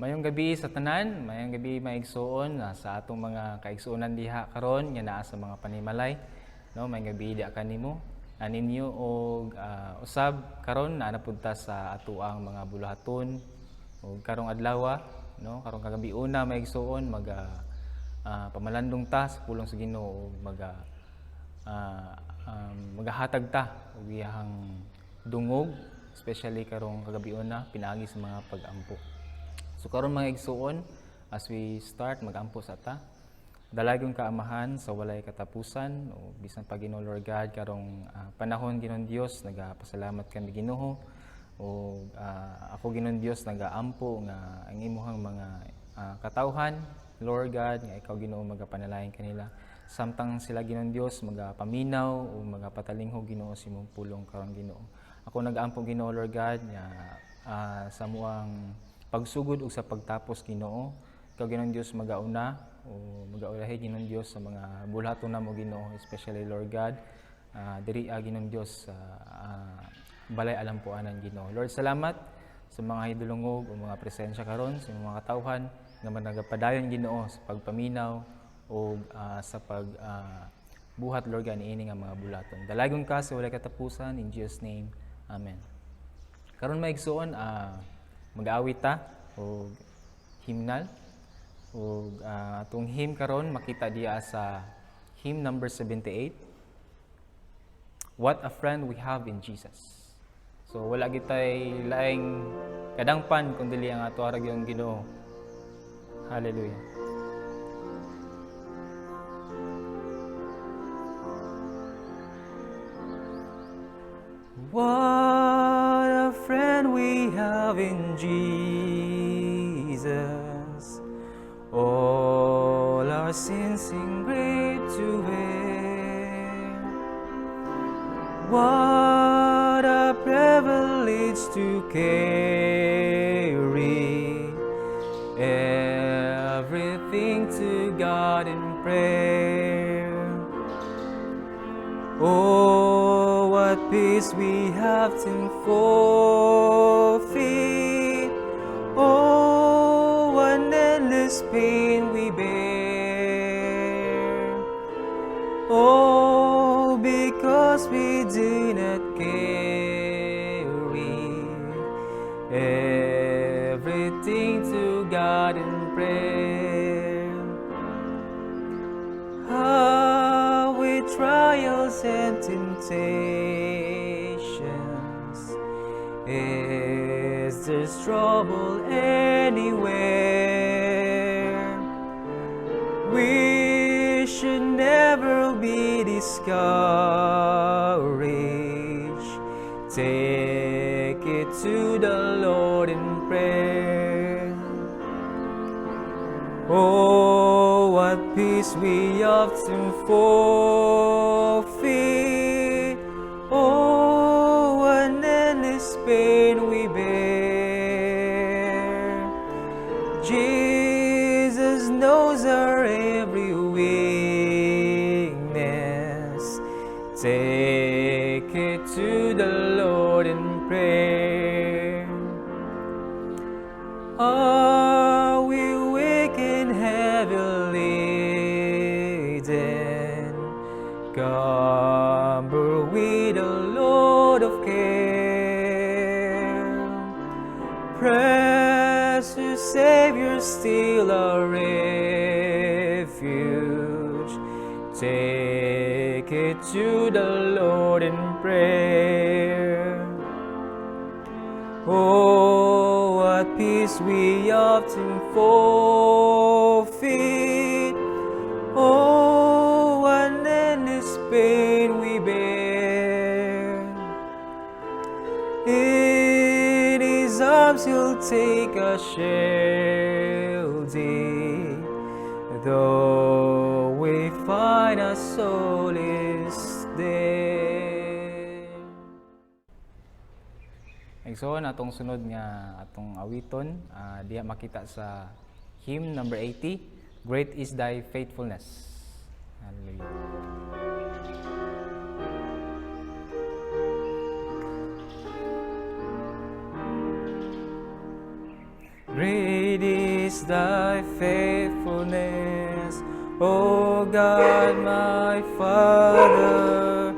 Mayong gabi sa tanan, mayong gabi maigsuon sa atong mga kaigsuonan diha karon nga naa sa mga panimalay. No, mayong gabi diha kanimo ninyo og usab karon naa napunta sa atuang mga bulahaton og karong adlaw, no, karong kagabi una maigsuon pamalandong ta sa pulong sa Ginoo og magahatag ta og iyang dungog, especially karong kagabi una pinaagi sa mga pag-ampo. So karon mga igsuon, as we start mag-ampo sa ta, dalagong kaamahan sa walay katapusan o bisan pa Ginoo Lord God karong panahon Ginoong Dios nagapasalamat kami Ginoo o ako Ginoong Dios nagaampo nga ang imuhang mga katawhan Lord God nga ikaw Ginoo magapanalangin kanila samtang sila Ginoong Dios magapaminaw o magapatalingho Ginoo sa imong pulong karon Ginoo. Ako nagaampo Ginoo Lord God nga sa muang pagsugod ug sa pagtapos Ginoo, ikaw Ginoong Dios magauna o magaulahi Ginoong Dios sa mga bulaton namo Ginoo, especially Lord God, diri Ginoong Dios sa balay alampuanan Ginoo. Lord, salamat sa mga hidulungog o mga presensya karon sa mga katawhan nga nagapadayon Ginoo sa pagpaminaw o sa buhat Lord God niini nga mga bulaton. Dalagon ka sa walay katapusan in Jesus name. Amen. Karon maigsuon mag-aawit ta o hymnal o atong hymn karon makita diya sa hymn number 78, What a Friend We Have in Jesus. So wala gitay laing kadangpan kun dili ang ato arag yung Ginoo. Hallelujah. What a friend we have in Jesus, all our sins engraved to bear. What a privilege to carry everything to God in prayer. Oh, what peace we have to forfeit. Oh, what endless pain we bear. Oh, because we do not carry everything to God in prayer. How with trials and temptations, is there's trouble anywhere? We should never be discouraged. Take it to the Lord in prayer. Oh, what peace we often forfeit. Oh, what endless pain we bear. Jesus knows our every weakness. Take it to the Lord in prayer. Are we weak and heavy laden? Cumber with a load of care. Precious Savior, still our refuge. Take it to the Lord in prayer. Oh, what peace we often forfeit. Oh, what endless pain we bear. In His arms He'll take us shielded, though we find our soul is dead. Igsoon atong sunod nga atong awiton diha makita sa hymn number 80, Great is Thy Faithfulness. Hallelujah. Great Great is thy faithfulness, O God my Father.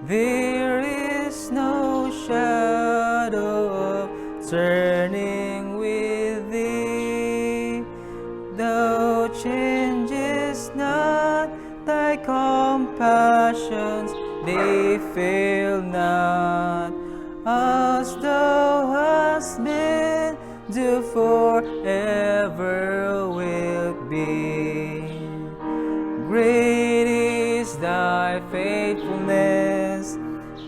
There is no shadow of turning with thee. Thou changest not, thy compassions, they fail not. As thou hast been, do forever wilt be. Great is thy faithfulness,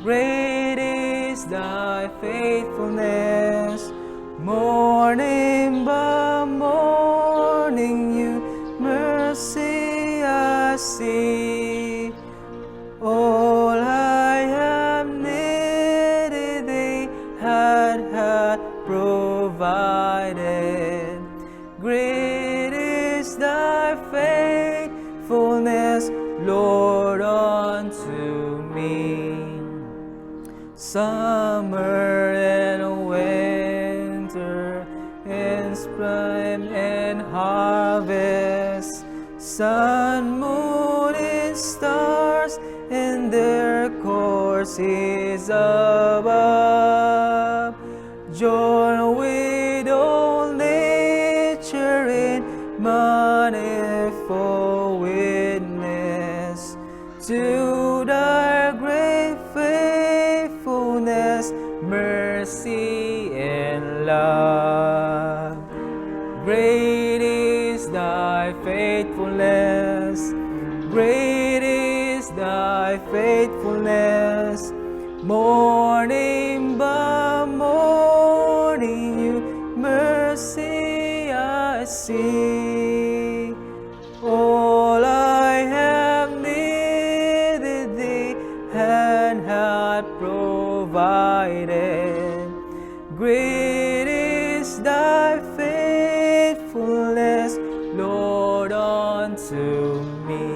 great is thy faithfulness. Morning by morning, new mercy I see. All I have needed, they had provided. Great is thy faithfulness, Lord, unto me. Summer and winter, and spring and harvest, sun, moon, and stars, and their courses above, join with all nature in manifold witness to thy great faithfulness, mercy, and love. Great is thy faithfulness, great is thy faithfulness. Morning by morning, new mercy I see. All I have needed, thee had provided. Great is thy faithfulness, Lord, unto me.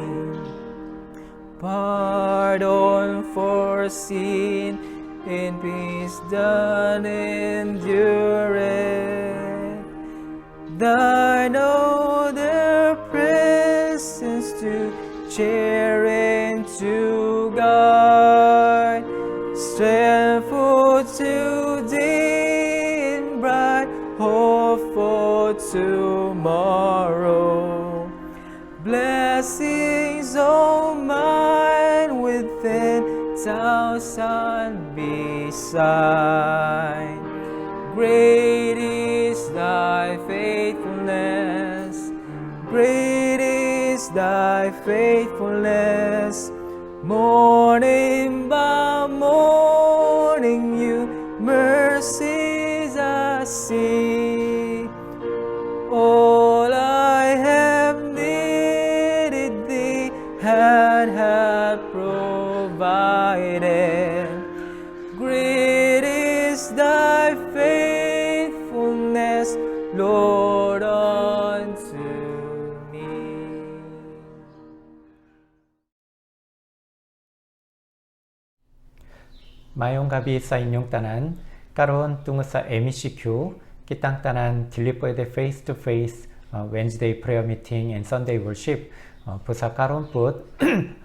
Pardon for sin, in peace done endureth. Thine other presence to cheer and to guide, strength for today and bright hope for tomorrow. Blessings all mine within, thousand beside. Great is thy faithfulness, great is thy faithfulness. Morning by morning, new mercies I see. All I have needed, thee had provided. Great is thy faithfulness, Lord, unto me. Mayong gabi sa inyong tanan, karon tungod sa MECQ, kitang tanan dili pwede face-to-face Wednesday prayer meeting and Sunday worship. Busa karon put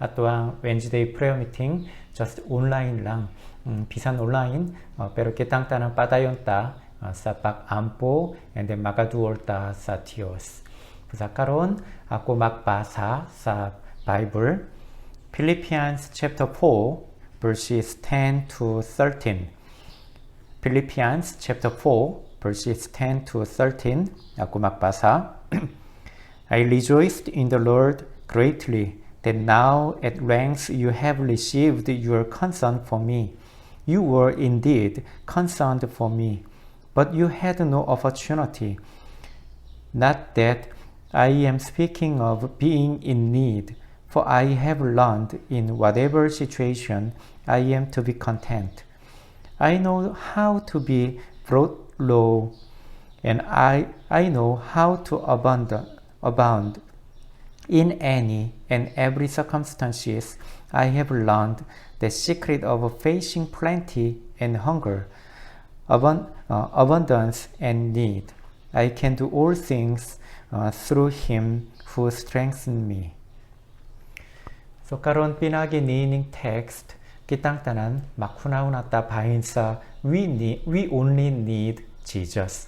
atuang Wednesday prayer meeting just online lang. Bisan online, pero kitang tanan padayon ta sa pag-ampo and then magaduol ta sa Diyos. Busa karon ako magbasa sa Bible, Philippians chapter 4 verses 10 to 13. Philippians chapter 4 verses 10 to 13. Ako magbasa. I rejoiced in the Lord greatly that now at length you have received your concern for me. You were indeed concerned for me, but you had no opportunity. Not that I am speaking of being in need, for I have learned in whatever situation I am to be content. I know how to be brought low, and I know how to abound. In any and every circumstances, I have learned the secret of facing plenty and hunger, abundance and need. I can do all things through Him who strengthens me. So karon pinagi nining text kitang tanan makunauna ta bahin sa we only need Jesus.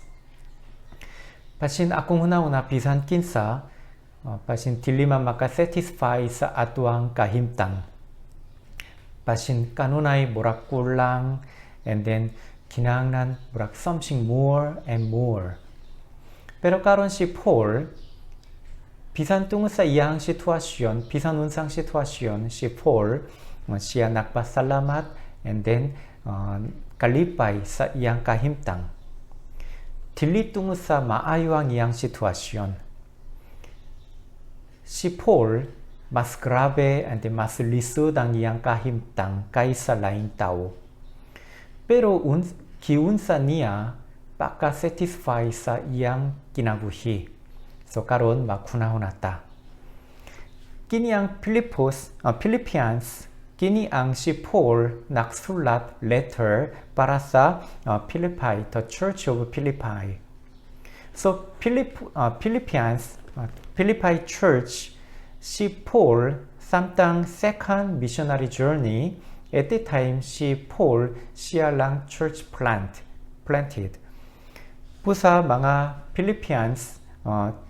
Pasin akong hunauna bisan kinsa pasin diliman maka satisfy sa atuang kahimtang. Pasin kanunay burak kulang and then kinahanglan burak something more and more. Pero karon si Paul bisan tungod sa iyang sitwasyon, bisan unsang sitwasyon si Paul siya nagpasalamat and then kalipay sa iyang kahimtang. Dili tungod sa maayo ang iyang sitwasyon. Si Paul mas grabe and then mas lisod ang iyang kahimtang kaysa laing tao. Pero giunsa niya pagka-satisfy sa iyang kinabuhi. So karon makunahon nata. Kini ang Philippians, kini ang si Paul nagsulat letter para sa Philippi, the Church of Philippi. So Philippians, Philippi Church, si Paul samtang second missionary journey, at the time si Paul siya lang church planted. Pusa mga Philippians,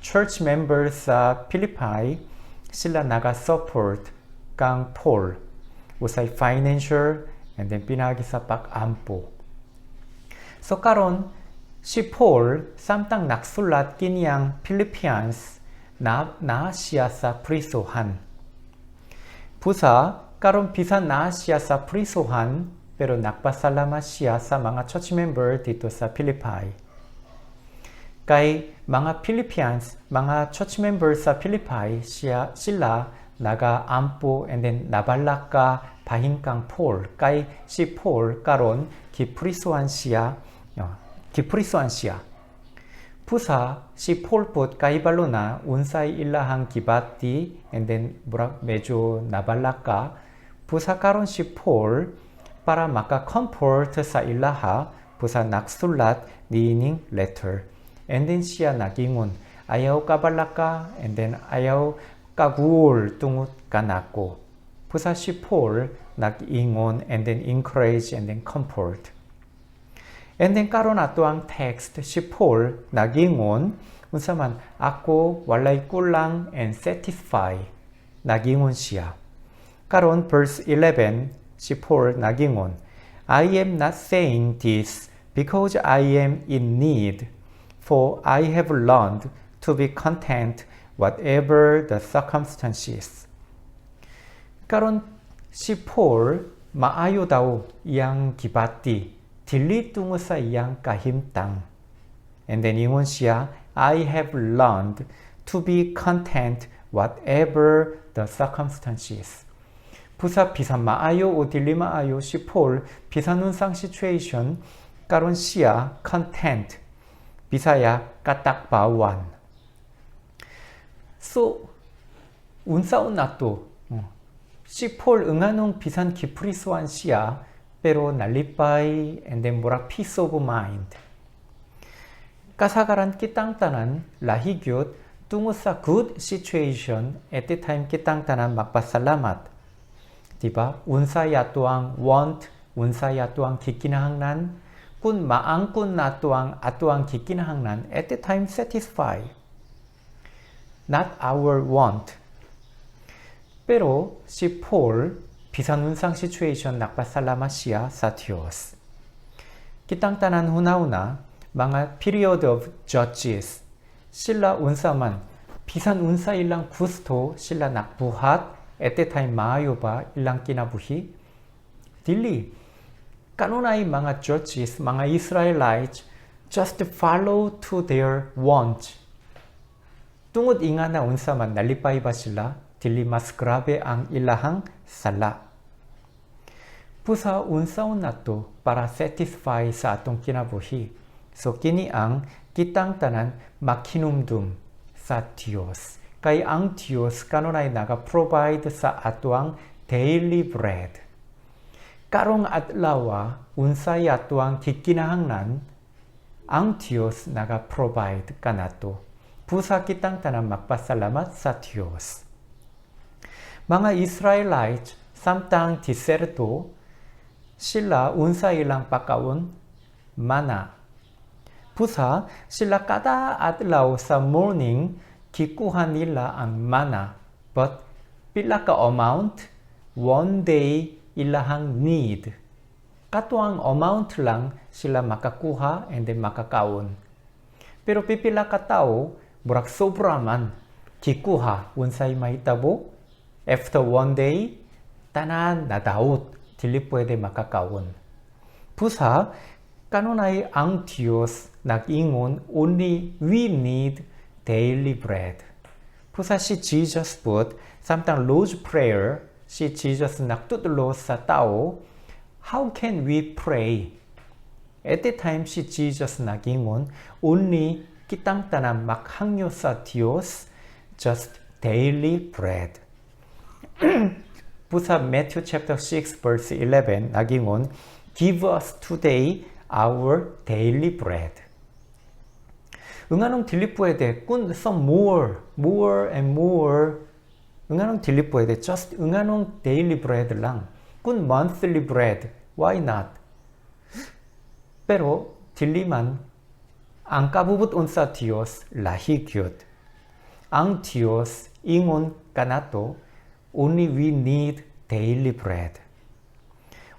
church members sa Philippi, sila naga-support kang Paul. Usay financial and then pinagi sa pag-ampo. So karon si Paul samtang nagsulat kiniyang Philippians na siya sa prisuhan. Pusa karon bisan na siya sa prisuhan pero nagpasalamat siya sa mga church member dito sa Philippi. Kay mga Philippians, mga church members sa Philippi, sila naga-ampo and then nabalaka bahingkang Paul. Kay si Paul karon giprisuhan siya. Pusa si Paul pot kaibalo na unsay ilahang gibati and then medyo nabalaka. Pusa karon si Paul para maka-comfort sa ilaha, pusa nagsulat nining letter. And then siya nagingon, ayaw kabalaka, and then ayaw kagul tungod kanako. Pusa si Paul nagingon, and then encourage, and then comfort. And then karon ato ang text, si Paul nagingon, unsaman, ako walay kulang and satisfy. Nagingon siya. Karon verse 11, si Paul nagingon, I am not saying this because I am in need, for I have learned to be content whatever the circumstances. Karon si Paul maayo daw iyang gibati dili tungod sa iyang kahimtang. And then ingon siya, I have learned to be content whatever the circumstances. Pusa bisan maayo o dili maayo si Paul bisan unsang situation karon siya content. Bisaya katakbawan. So unsaon nato si Paul 응하는 비산 기프리스완 siya pero nalipay and then mura peace of mind. Kasagaran kitang tanan lahigyot tungod sa good situation at the time kitang tanan magpasalamat. Diba? Unsay ato ang want, unsay ato ang kikinahanglan, kun maangkon nato ang ato ang kikinahanglan at the time satisfy. Not our want. Pero si Paul bisan unsang situation nagpasalamat siya sa Diyos. Kitang tanan hunauna mga period of judges sila unsaman bisan unsa ilang gusto sila nakbuhat at the time maayo ba ilang kinabuhi? Dili. Kanunay mga judges, mga Israelites, just follow to their want. Tungod inga na unsa man nalipay ba sila, dili mas grabe ang ilahang sala. Pusa unsaon nato para satisfy sa atong kinabuhi. So kini ang kitang tanan makinumdum sa Dios. Kay ang Dios kanunay naga-provide sa atuang daily bread. Karong adlaw unsay atuang kikinahanglan ang Diyos naga-provide ka na to. Busa kitang tanan magpasalamat sa Diyos. Mga Israelite, samtang diserto, sila unsa ilang pagkaon? Mana. Busa, sila kada adlaw sa morning, kikuha nila ang mana. But, pila ka amount? One day, ilahang need. Katuang amount lang sila makakuha and then makakaon. Pero pipila ka tao, burak sobra man, kikuha, unsay mahitabo. After one day, tanan nadaot, dili pwede makakaon. Busa, kanunay ang Diyos nag-ingon, only we need daily bread. Busa si Jesus put, samtang Lord's Prayer, si Jesus nagtutlo sa tao, how can we pray? At the time si Jesus nag-ingon, only kitang tanan maghangyo sa Diyos, just daily bread. Busa Matthew chapter 6 verse 11 nag-ingon, give us today our daily bread. Unganong dili pwede, kun some more and more, unganong dili pwede, just unganong daily bread lang. Kun monthly bread, why not? Pero, dili man, ang kabubuton sa Diyos, lahi gyud. Ang Diyos, ingon kanato, only we need daily bread.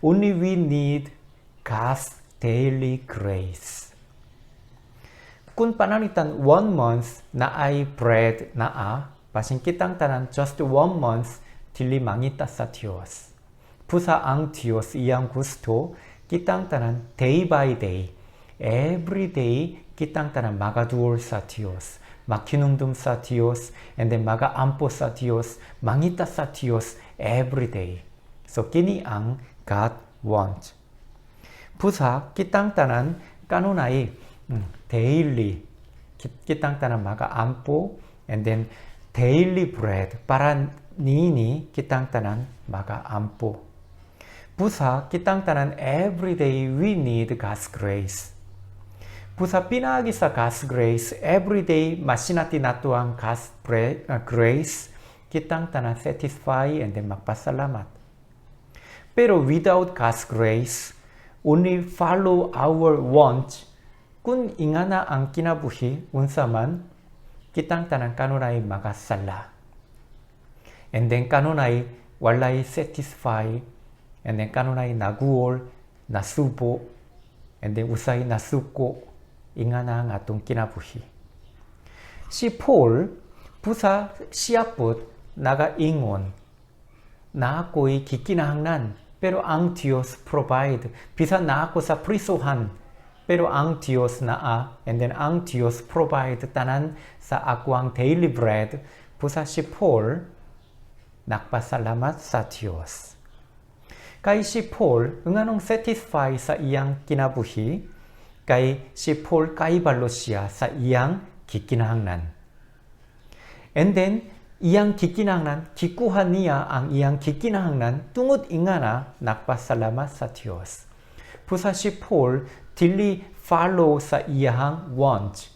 Only we need God's daily grace. Kung pananitan 1 month na ay bread na pasing kitang tanan just 1 month, dili mangita sa Diyos. Busa ang Diyos iyang gusto, kitang tanan day by day, every day, kitang tanan magaduol sa Diyos. Makinumdum sa Diyos, and then magaampo sa Diyos, mangita sa Diyos every day. So, kini ang God wants. Busa, kitang tanan, kanunay, daily, kitang tanan magaampo, and then daily bread, para nini, kitang tanan magaampo. Busa, kitang tanan, every day, we need God's grace. Busa pinagi sa God's grace, everyday masinati nato ang God's grace, kitang tanan satisfy and then magpasalamat. Pero without God's grace, only follow our wants, kung ingana ang kinabuhi, unsaman, kitang tanan kanunay magasala. And then kanunay walay satisfy, and then kanunay naguol, nasubo, and then usay nasuko, ingana ang atong kinabuhi. Si Paul, busa siyapot nagaingon, na ako'y kikinahanglan, pero ang Diyos provide. Bisan na ako sa prisuhan, pero ang Diyos naa, and then ang Diyos provide tanan sa ako ang daily bread. Busa si Paul, nagpasalamat sa Diyos. Kay si Paul, nganong satisfy sa iyang kinabuhi, kay si Paul kaibalo siya sa iyang kikinahanglan. And then, iyang kikinahanglan, kikuha niya ang iyang kikinahanglan tungod ingana nagpasalamat sa Diyos. Busa si Paul, dili follow sa iyang want.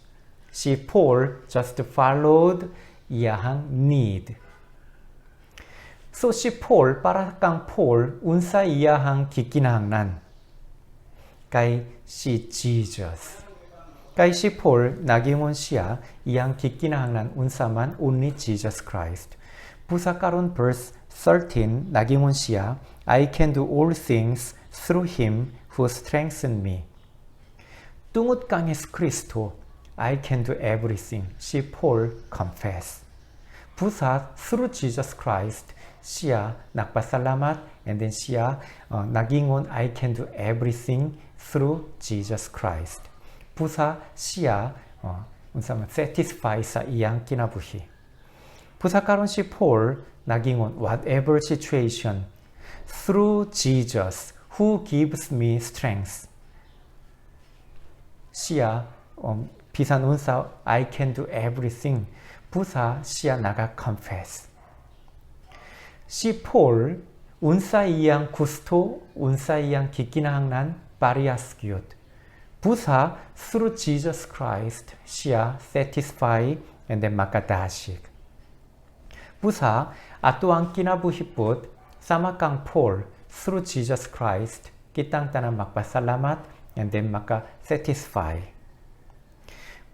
Si Paul just followed iyang need. So si Paul, para kang Paul, unsa iyang kikinahanglan? Kay si Jesus. Kay si Paul, nagingon siya, iyang kikinahanglan unsaman only Jesus Christ. Busa karon verse 13, nagingon siya, I can do all things through Him who strengthens me. Tungod kang Yesu Kristo, I can do everything. Si Paul confess. Busa through Jesus Christ, siya nagpasalamat, and then siya nagingon, I can do everything through Jesus Christ. Busa siya satisfy sa iyang kinabuhi. Busa karon si Paul nagingon, whatever situation, through Jesus who gives me strength. Siya bisan unsa, I can do everything. Busa siya naga-confess. Si Paul unsa iyang gusto, unsa iyang kikinahanglan, parehas gyud. Busa through Jesus Christ siya satisfy and then makadasik. Busa atuang kinabuhipot sama kang Paul through Jesus Christ kitang tanan magpasalamat and then maka-satisfy.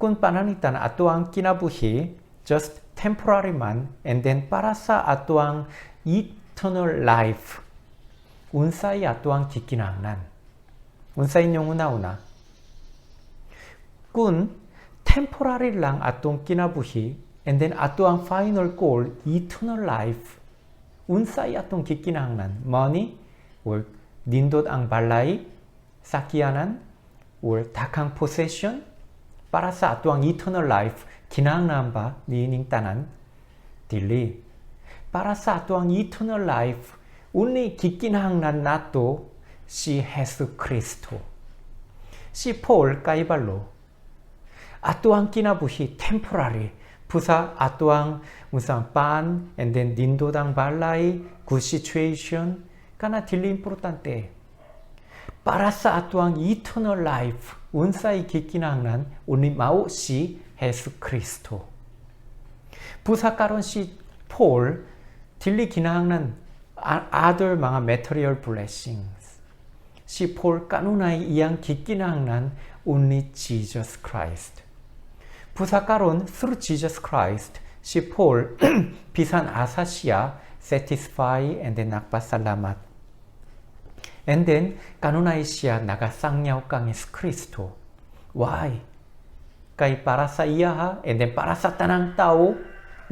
Kung pananitan atuang kinabuhi just temporary man and then para sa atuang eternal life unsay atuang kikinahanglan. Unsay inyong una-una. Kung temporary lang atong kinabuhi and then atuang final goal eternal life unsay atong kikinahanglan. Money or nindot ang balay, sakyanan, or dakang possession para sa atuang eternal life kinahanglan ba niining tanan? Dili. Para sa atuang eternal life uni kikinahanglan nato si Jesu Kristo. Si Paul kaiballo atuang kinabuhi temporary pusa atuang usang pan and then nindotang balay good situation kana dili importante. Para sa atuang eternal life, unsay kikinahanglan uni mao si Jesu Kristo. Busa karon si Paul dili kinahanglan other mga material blessings. Si Paul kanunay iyang kikinahanglan uni Jesus Christ. Busa karon through Jesus Christ, si Paul bisan asa siya satisfy and then nagpasalamat. And then, kanunay siya nagasangyaw kang is Kristo. Why? Kay para sa iya and then para sa tanang tao,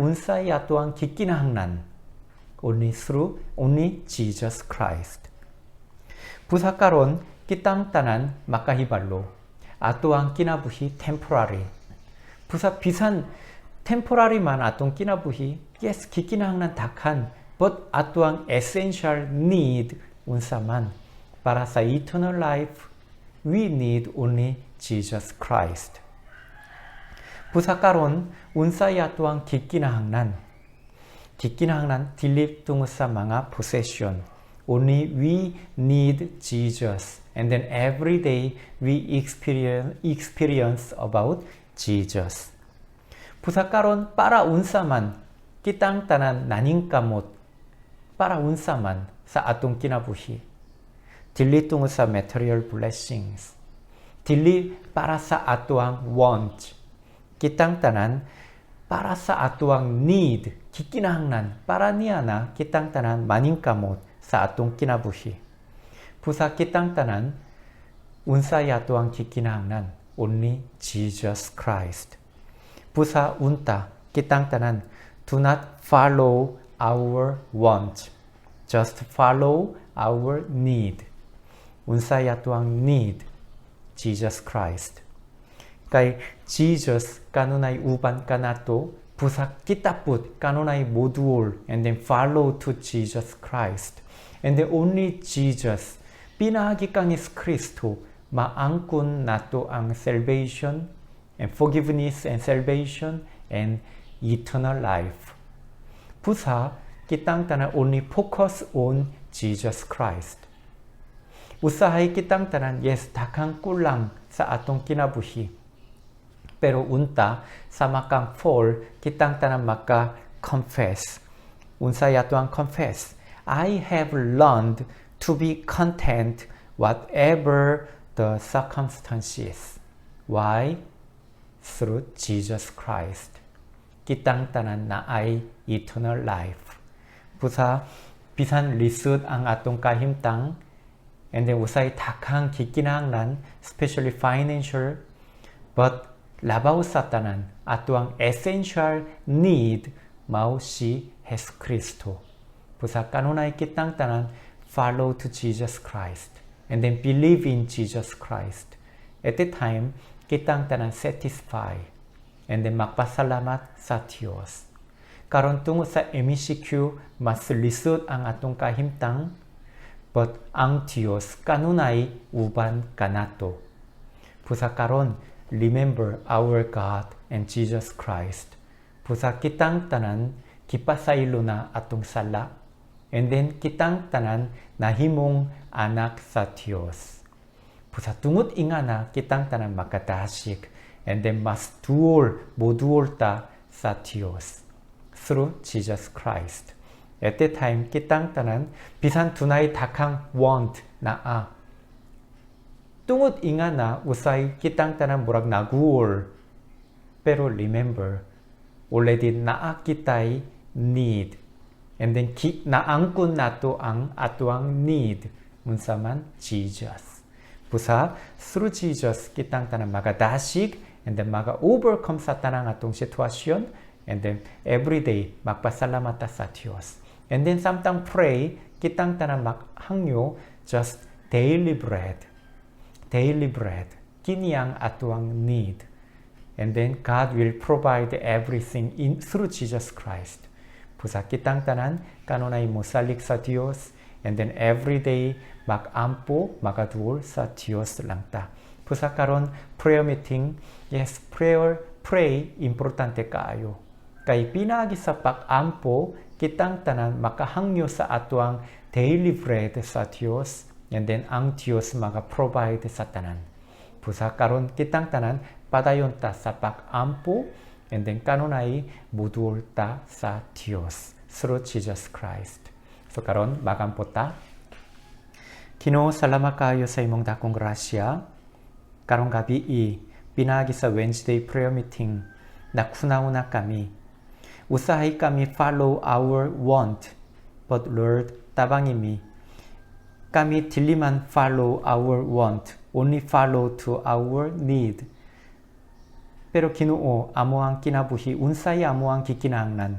unsay ato ang kikinahanglan. Only through, only Jesus Christ. Busa karon kitang tanan makahibalo. Ato ang kinabuhi temporary. Busa bisan temporary man atong kinabuhi, yes, kikinahanglan dakhan, but ato ang essential need unsaman. Para sa eternal life, we need only Jesus Christ. Busa karon unsay ato ang kikinahanglan. Kikinahanglan dili tungod sa mga possession. Only we need Jesus. And then every day we experience about Jesus. Busa karon para unsaman kitang tanan naning kamot. Para unsaman sa atong kinabuhi. Dili tungod sa material blessings. Dili para sa atuang want. Kitang tanan para sa atuang need, kikinahanglan. Para niya na kitang tanan maningkamot sa atong kinabuhi. Busa kitang tanan unsay atuang kikinahanglan. Only Jesus Christ. Busa unta kitang tanan do not follow our want. Just follow our need. Unsay atuang need? Jesus Christ. Kay Jesus kanunay uban kanato, busa kita put kanunay moduol and then follow to Jesus Christ. And then only Jesus, pinahagi kang is Kristo, maangkon nato ang salvation and forgiveness and salvation and eternal life. Busa kitang tanan only focus on Jesus Christ. Usahay kitang tanan, yes, dakang kulang sa atong kinabuhi. Pero unta, sa makang fall, kitang tanan maka-confess. Unsay ato ang confess? I have learned to be content whatever the circumstances. Why? Through Jesus Christ. Kitang tanan na ay eternal life. Busa, bisan lisod ang atong kahimtang, and then usay dakang kikinahanglan, especially financial, but labaw sa tanan, atuang essential need, mao si Jesu Kristo. Busa kanunay kitang tanan, follow to Jesus Christ, and then believe in Jesus Christ. At the time, kitang tanan satisfy, and then magpasalamat sa Diyos. Karon tungo sa MECQ, mas lisod ang atong kahimtang, but ang Diyos kanunay uban kanato. Busa karon, remember our God and Jesus Christ. Busa kitang tanan, kipasaylo na atong sala. And then kitang tanan, nahimong anak sa Diyos. Pusa tungut ingana kitang tanan makadasik and then mas duol moduol ta sa Dios through Jesus Christ. At that time kitang tanan bisan tunay takang want naa tungut ingana usay kitang tanan murag naguol pero remember already naa kitay need and then naangkon nato ang atuang need unsaman Jesus. Pusa through Jesus kitang tanan magadasik and then maga overcome sa tanang atong sitwasyon and then every day magpasalamat ta sa Dios. And then samtang pray kitang tanan maghangyo just daily bread kiniyang atuang need. And then God will provide everything through Jesus Christ. Pusa kitang tanan kanunay musalik sa Dios and then every day magampo magaduol sa Dios lang ta. Pusa karon prayer meeting, yes, pray importante kaayo. Kay pinagi sa pagampo kitang tanan makahangyo sa atuang daily bread sa Dios and then ang Dios maga-provide sa tanan. Pusa karon kitang tanan padayon ta sa pagampo and then kanunay muduol ta sa Dios through Jesus Christ. So karon magampo ta. Ginoo, salamat kayo sa imong dakong grasya. Karong gabi pinagi sa Wednesday prayer meeting nakunauna kami. Usahay kami follow our want, but Lord, tabangimi kami diliman follow our want, only follow to our need. Pero Ginoo, amo ang kinabuhi unsay amo ang gikinahanglan,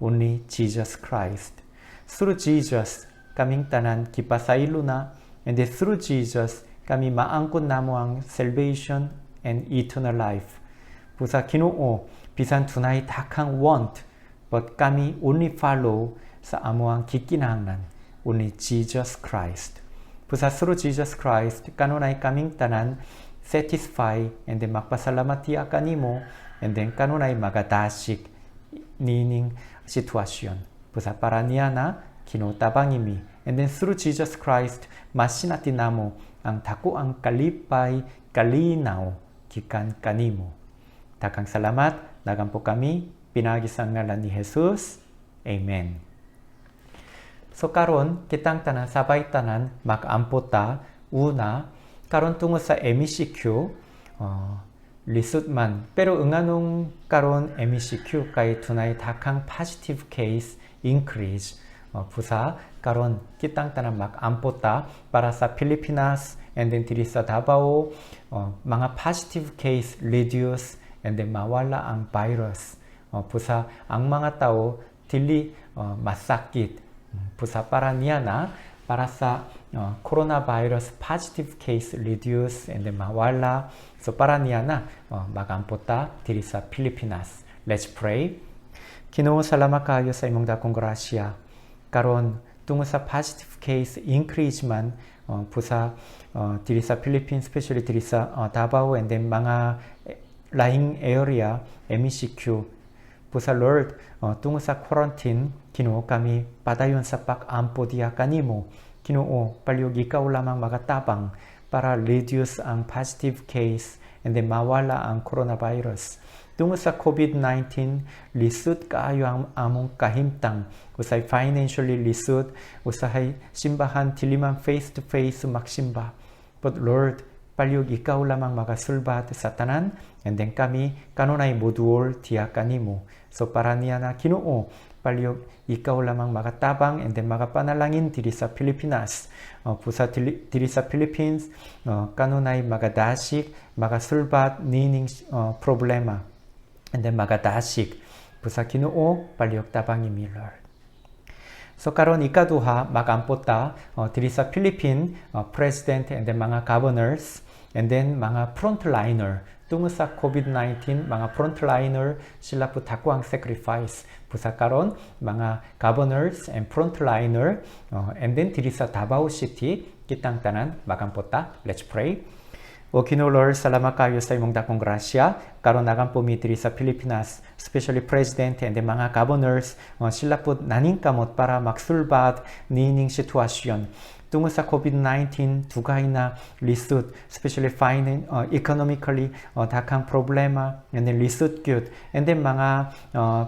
only Jesus Christ. Through Jesus kaming tanan kipasaylo na, and through Jesus kami maangkon namo ang salvation and eternal life. Pusa Ginoo, bisan tunay takang want, but kami only follow sa amo ang gikinahanglan, only Jesus Christ. Pusa through Jesus Christ kanunay kaming tanan satisfy and then magpasalamat ya kanimo and then kanunay magadasik nining sitwasyon. Pusa para niya na kinutabangimi and then through Jesus Christ masinatin namo ang dako ang kalipay kalinaw gikan kanimo. Takang salamat nagampo kami pinagi sa ngalan ni Jesus. Amen. So karon kitang tanan sabay tanan magampo ta una karon tungo sa MECQ lisod man pero unganong karon MECQ kay tunay takang positive case increase pusa karon kitang tanan magampo ta para sa Pilipinas and then diri sa Davao mga positive case reduce and then mawala ang virus pusa ang mga tao dili masakit pusa para niya na para sa coronavirus positive case reduce and then mawala. So para niya na magampo ta diri sa Pilipinas. Let's pray. Ginoo, salamat kayo sa imong dakong grasya. Karon tungo sa positive case increase man pusa diri sa Philippines, especially diri sa Davao and then mga lahing area MECQ. Pusa Lord, tungo sa quarantine, Ginoo kami padayon sa pag-ampo diya kanimo. Ginoo, palyog ikaw lamang magatabang para reduce ang positive case and then mawala ang coronavirus. Tungo sa COVID-19, lisod kaayo ang among kahimtang. Usay financially lisod, usay simbahan tiliman face-to-face magsimba. But Lord, palyog ikaw lamang magasulbat sa tanan and then kami kanunay moduol tiya kanimo. So para niya na Ginoo, palyog ikaw lamang makatabang and then magapanalangin diri sa Pilipinas. Pusa diri sa Philippines, kanunay magadasik, magasulbat nining problema. And then magadasik. Pusa Ginoo, palyog tabangimi Lord. So karon ikaduha magampo ta diri sa Philippine president and then mga governors and then mga frontliner tungo sa COVID-19 mga frontliner sila po dako ang sacrifice pusa karon mga governors and frontliner and then diri sa Davao City kitang tanan magampo ta. Let's pray. O Ginoo Lord, salamat kayo sa imong dakong grasya. Karon nagampo mi diri sa Pilipinas, especially president and the mga governors, sila po naningkamot para magsulbat nining sitwasyon. tunggu sa COVID-19 dugaina lisut, especially economically dakang problema, and then lisut good, and then mga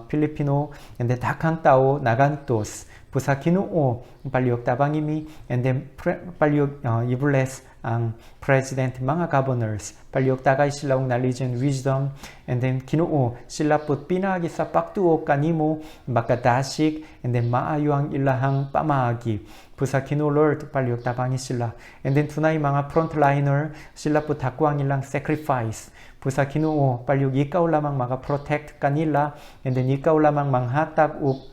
Filipino, and then dakang tao nagantos, pusa Ginoo paliog tabangimi, and then paliog ibules ang president, mga governors, paliog tagay sila ng knowledge and wisdom, and then Ginoo sila put pinagi sa pagtuo kanimo makadasik, and then maayo ang ilahang pamagi. Pusa Ginoo Lord paliog tabangi sila, and then tunay mga frontliner sila put hakuang ilang sacrifice. Pusa Ginoo paliog ikaw lamang maka-protect kanila, and then ikaw lamang manghatag o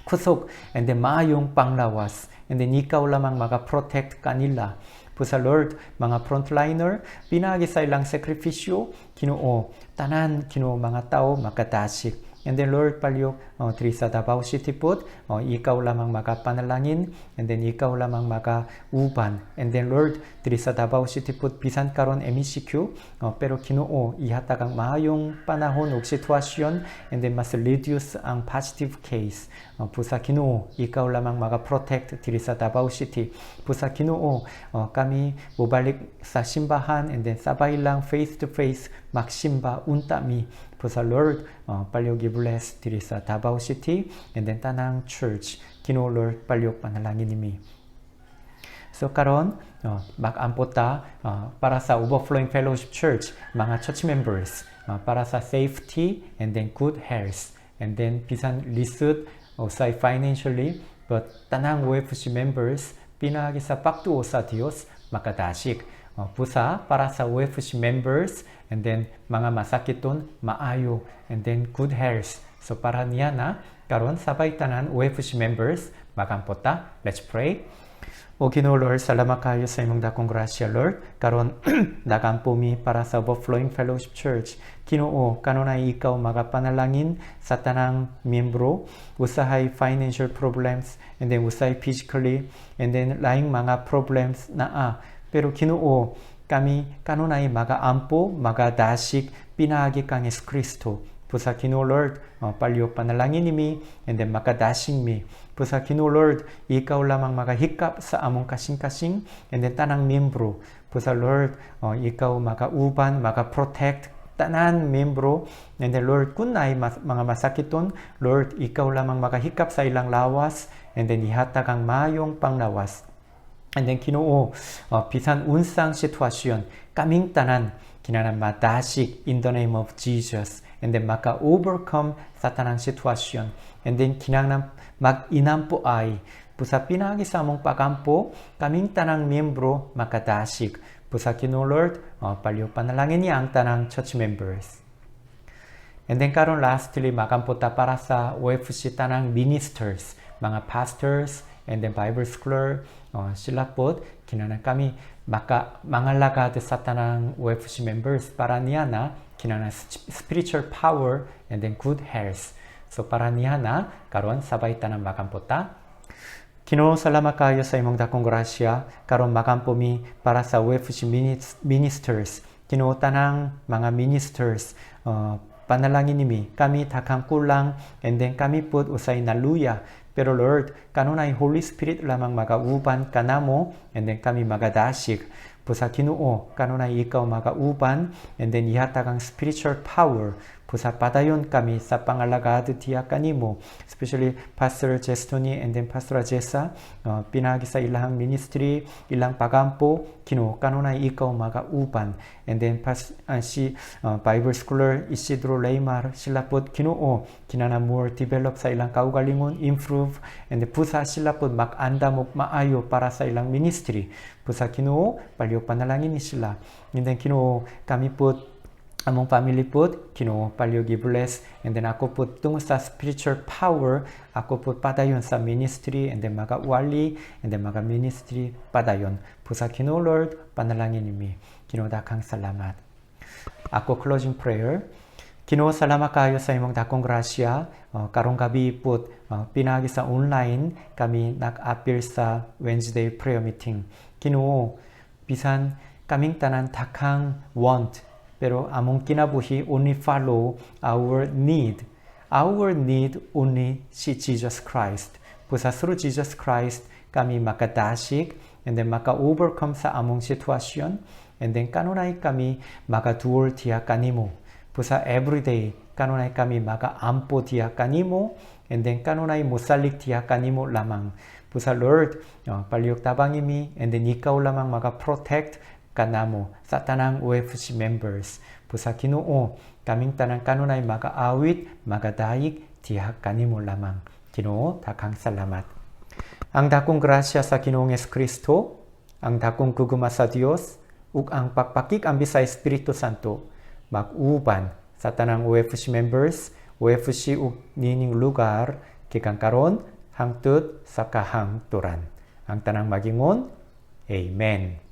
kusok, and then maayong panglawas, and then ikaw lamang maka-protect kanila. Pusa Lord, mga frontliner, pinagi sa ilang sakripisyo, Ginoo, tanan Ginoo mga tao makadasik. And then Lord, paliog, diri sa Davao City put, ikaw lamang makapanalangin, and then ikaw lamang makauban. And then Lord, diri sa Davao City put, bisan karon MECQ, pero Ginoo, ihatag ang maayong panahon ug sitwasyon, and then mas reduce ang positive case. Pusa Ginoo, ikaw lamang maka-protect diri sa Davao City. Pusa Ginoo, kami bubalik sa simbahan, and then sabay lang face to face magsimba untami. Pusa Lord, paliog i-bless diri sa Davao City, and then tanang church. Ginoo Lord, paliog panalangin nimi. So karon, mag-ampo ta para sa Overflowing Fellowship Church, mga church members, para sa safety and then good health, and then bisan lisod usay financially, but tanang OFC members pinagi sa pagtuo sa Dios makadasik. Pusa para sa OFC members, and then mga masakiton maayo, and then good health. So para niya na karon sabay tanan OFC members magampota. Let's pray. O Ginoo Lord, salamat kayo sa imong dakong grasya Lord. Karon dagampo mi para sa Overflowing Fellowship Church. Ginoo, kanunay ikaw magapanalangin sa tanang miyembro, usahay financial problems, and then usahay physically, and then laing mga problems na pero Ginoo, kami kanunay magaampo, magadasik, pinagi kang Yesu Kristo. Pusa Ginoo Lord, paliog panalangin nimi, and then makadasing mi. Pusa Ginoo Lord, ikaw lamang magahikap sa among kasing-kasing, and then tanang membro. Pusa Lord, ikaw magauban, magaprotect tanan membro, and then Lord, kung naay mga masakiton, Lord, ikaw lamang magahikap sa ilang lawas, and then ihatag ang mayong panglawas. And then Ginoo, bisan unsang sitwasyon, kaming tanan kinahanglan madasik in the name of Jesus, and then maka-overcome sa tanang sitwasyon, and then kinahanglan mag-inampo ay pusa pinagi sa among pagampo, kaming tanang miyembro makadasik. Pusa Ginoo Lord, paliog panalangin niya ang tanang church members. And then karon lastly, magampo ta para sa OFC tanang ministers, mga pastors, and then Bible scholar, sila po, kinahanglan kami mga lagad sa tanang OFC members para niya na kinahanglan spiritual power and then good health. So para niya na karon sabay tanang magampo ta. Ginoo, salamat kayo sa imong dakong grasya karon magampo mi para sa OFC ministers. Ginoo, tanang mga ministers, panalangin nimi kami takang kulang, and then kami pud usay naluya. Pero Lord, kanunay Holy Spirit lamang magauban kanamo, and then kami magadasik. Pusa Ginoo, kanunay ikaw magauban, and then ihatag ang spiritual power. Pusa padayon kami sa pangalagad tiyak kanimo, especially Pastor Jestoni and then Pastor Jessa, pinagi sa ilang ministry, ilang pagampo, Ginoo, kanunay ikaw magauban. And then si Bible scholar Isidro Leymar, sila po Ginoo, kinana more develop sa ilang kaugalingon, improve, and then pusa sila po mag-andam og maayo para sa ilang ministry. Pusa Ginoo, paliog panalangin ni sila. And then Ginoo, kami po among family po, Ginoo, paliog i-bless, and then ako po tungo sa spiritual power, ako po padayon sa ministry, and then magawali, and then maga-ministry padayon. Pusa Ginoo Lord, panalangin nimi. Ginoo, dakang salamat. Ako closing prayer. Ginoo, salamat kayo sa imong dakong grasya. Karong gabi po, pinagi sa online, kami nag-appear sa Wednesday prayer meeting. Ginoo, bisan kaming tanan takang want, pero among kinabuhi only follow our need. Our need only si Jesus Christ. Pusa through Jesus Christ, kami makadasik, and then maka overcome sa among sitwasyon, and then kanunay kami maka duol diha kanimo. Pusa everyday kanunay kami maka ampo diha kanimo, and then kanunay musalik diha kanimo lamang. Pusa Lord, paliok tabangimi, and then ikaw lamang maka protect kanamo sa tanang OFC members. Pusa Ginoo, kaming tanang kanunay maka awit, maka daig diha kanimo lamang. Ginoo, daghang salamat. Ang dakong grasya sa Ginoong Kristo, ang dakong guguma sa Dios, ug ang pagpakik ambi sa Espiritu Santo, mag-uban sa tanang OFC members, OFC ug nining lugar, kikang karon, hangtod sa kahangturan. Ang tanang magingon, Amen.